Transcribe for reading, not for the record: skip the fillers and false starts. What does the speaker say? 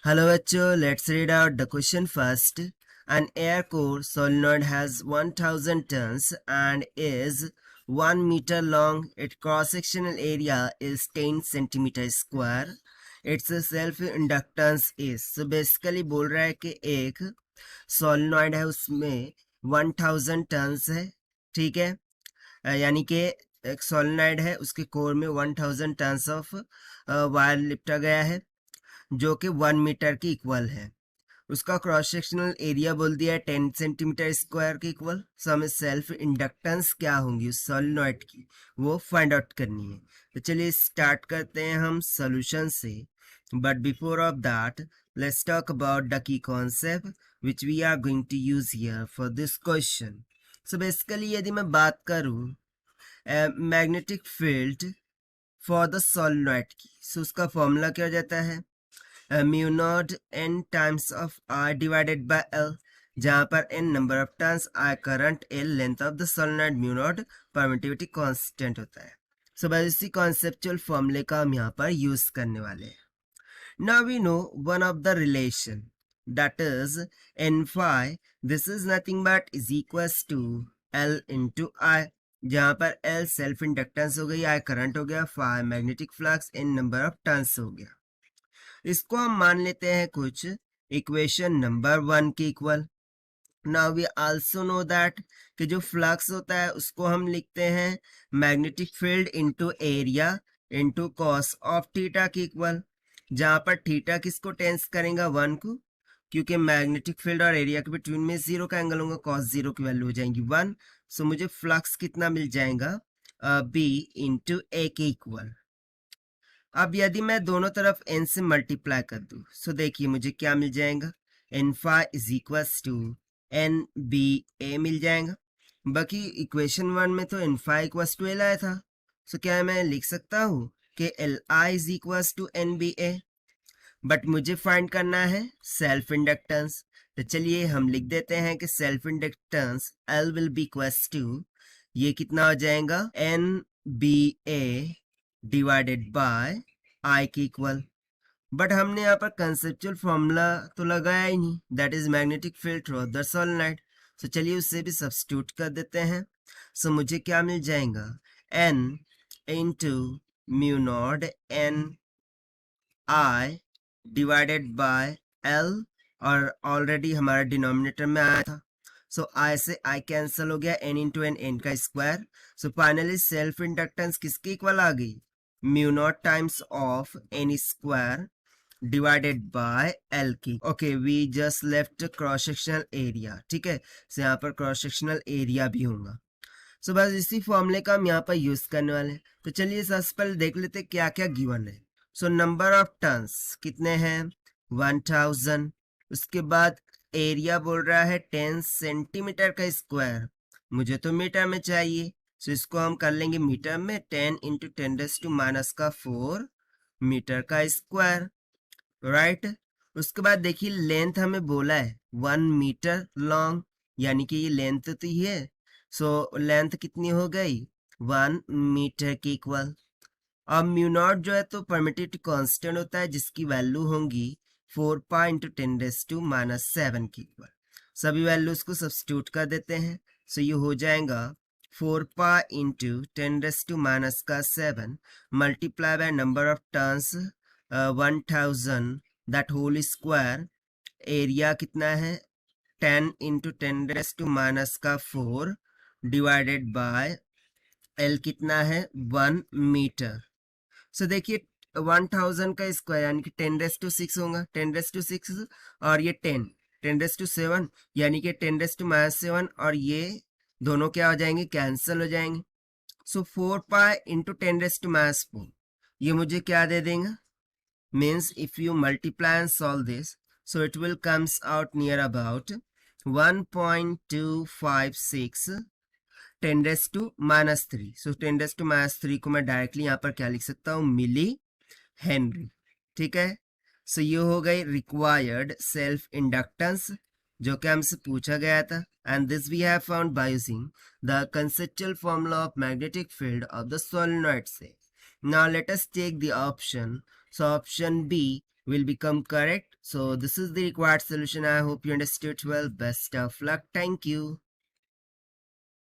Hello bachcho, let's read out the question first. An air core solenoid has 1000 tons and is 1 meter long. Its cross-sectional area is 10 centimeter square. Its self-inductance is. So basically बोल रहा है कि एक solenoid है उसमें 1000 tons है, ठीक है, यानी कि एक solenoid है उसके कोर में 1000 tons ऑफ वायर लिपटा गया है जो कि 1 मीटर की इक्वल है। उसका क्रॉस सेक्शनल एरिया बोल दिया है 10 सेंटीमीटर स्क्वायर के इक्वल। सो हमें सेल्फ इंडक्टेंस क्या होंगी उस सोलेनॉइड की वो फाइंड आउट करनी है। तो चलिए स्टार्ट करते हैं हम सोल्यूशन से, but before of that let's talk about the key concept which we are going to use here for this question. So basically यदि मैं बात करूं magnetic field for the solenoid की, सो उसका फॉर्मूला क्या हो जाता है mu naught n times of r divided by l, जहां पर n number of turns r current, l length of the solenoid, mu naught permittivity constant होता है। सो बस इसी कॉन्सेप्चुअल फॉर्मूले का हम यहाँ पर यूज करने वाले हैं। Now we know one of the relation that is n phi, this is nothing but is equals to l into i, जहां पर l सेल्फ इंडक्टेंस हो गई, i करंट हो गया, phi magnetic flux, n number of turns हो गया। इसको हम मान लेते हैं कुछ इक्वेशन नंबर 1 के equal. Now we also know that कि जो फ्लक्स होता है उसको हम लिखते हैं magnetic field into area into cos of theta के इक्वल, जहां पर थीटा किसको टेंस करेगा 1 को, क्योंकि मैग्नेटिक फील्ड और एरिया के बिटवीन में 0 का एंगल होगा, कॉस 0 की वैल्यू हो जाएगी 1। सो मुझे फ्लक्स कितना मिल जाएगा बी इंटू ए के इक्वल। अब यदि मैं दोनों तरफ n से मल्टीप्लाई कर दूं, सो देखिए मुझे क्या मिल जाएगा, n phi is equals to n b a मिल जाएगा। बाकी इक्वेशन 1 में तो n phi equals to l आया था, सो क्या मैं लिख सकता हूँ कि l I is equals to n b a, but मुझे फाइंड करना है सेल्फ इंडक्टेंस। तो चलिए हम लिख देते हैं कि self inductance l will be equals to, ये कितना हो जाएगा n b a divided by I के इक्वल। बट हमने यहाँ पर कंसेप्चुअल फॉर्मूला तो लगाया ही नहीं, that is magnetic field through the solenoid. So चलिए उससे भी सब्स्टिट्यूट कर देते हैं। सो मुझे क्या मिल जाएगा, n into mu naught n I divided by l, और ऑलरेडी हमारा डिनोमिनेटर में आया था, सो I से I कैंसिल हो गया, n इंटू n का square. So finally self inductance किसके इक्वल आ गई, mu naught times of n square divided by l की। Okay we just left cross sectional area, ठीक है, सो यहाँ पर क्रॉस सेक्शनल एरिया भी होगा। सो बस इसी फॉर्मूले का हम यहाँ पर यूज करने वाले हैं। तो चलिए सबसे पहले देख लेते क्या क्या गिवन है। सो नंबर ऑफ टर्न्स कितने हैं 1000, उसके बाद एरिया बोल रहा है 10 सेंटीमीटर का स्क्वायर, मुझे तो मीटर में चाहिए, सो इसको हम कर लेंगे मीटर में, 10 इंटू 10⁻⁴ मीटर का स्क्वायर, राइट। उसके बाद देखिए लेंथ हमें बोला है 1 मीटर लॉन्ग, यानी कि ये लेंथ तो ही है, सो लेंथ कितनी हो गई 1 मीटर की इक्वल। अब म्यू नॉट जो है तो परमिटिविटी कांस्टेंट होता है जिसकी वैल्यू होंगी 4 पाई इंटू 10⁻⁷ की इक्वल। सभी वैल्यूज को सब्स्टिट्यूट कर देते हैं, सो ये हो जाएगा 4 pi into 10⁻⁷ multiply by number of turns 1000 that whole square, area कितना है 10 इंटू 10⁻⁴ डिवाइडेड बाय एल कितना है 1 मीटर। सो देखिए 1000 का स्क्वायर यानी कि 10⁻⁶ होगा, 10⁻⁶, और ये 10⁻⁷ यानी कि 10⁻⁻⁷, और ये दोनों क्या हो जाएंगे, कैंसिल हो जाएंगे। सो 4 पाई इंटू 10⁻⁴, ये मुझे क्या दे देगा, means if you multiply and solve this, so it will comes out near about 1.256 10⁻⁻3। सो 10⁻⁻3 को मैं डायरेक्टली यहाँ पर क्या लिख सकता हूँ, मिली हेनरी, ठीक है। सो ये हो गई रिक्वायर्ड सेल्फ इंडक्टेंस जो कि हमसे पूछा गया था, and this we have found by using the conceptual formula of magnetic field of the solenoid से। Now let us take the option, so option B will become correct, So this is the required solution. I hope you understood well. Best of luck. Thank you.